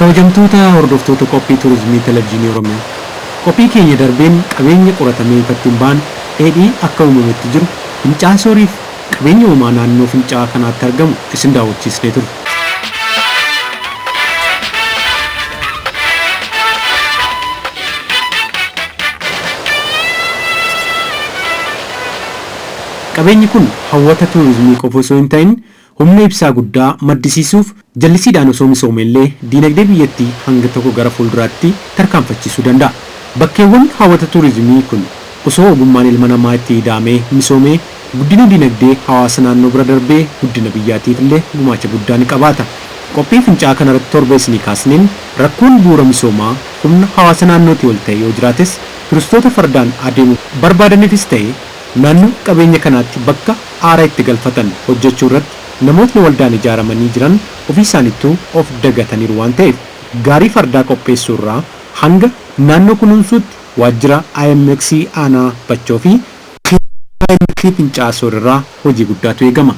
Kabajamtoota hordoftoota qophii turizimii televezyiinii Oromiyaa. Qophii keenya darbeen qabeenya qoratamee ifattiin ba'an dheedhii akka uumametti jiru fincaa sooriif qabeenya uumamaa naannoo fincaa kanaatti argamu isin daawwachiisnee turre. Qabeenyi kun hawwata turizimii qofa osoo hin ta'in humna ibsaa guddaa maddisiisuuf jallisiidhaan osoo misoomellee diinagdee biyyattii hanga tokko gara fuulduraatti tarkaanfachiisuu danda'a. Bakkeewwan hawwata turizimii kun osoo ogummaan ilma namaa itti hidhamee misoomee guddina diinagdee hawaasa naannoo bira darbee guddina biyyaatiif illee gumaacha guddaa ni qabaata. Qophii fincaa kanarratti torba isinii kaasneen rakkoon bu'uura misoomaa humna hawaasa naannootii ol ta'e yoo jiraates turistoota fardaan adeemuu barbaadaniifis ta'e naannoo qabeenya kanaatti bakka aara itti galfatan hojjechuu irratti namootni waldaan ijaaramanii jiran ofii isaanittuu of dagataniiru waan ta'eef gaarii fardaa qopheessuu irraa hanga naannoo kunuunsuutti waajjira IMX aanaa bachoo fi IMX fincaa soor irraa hojii guddaatu eegama.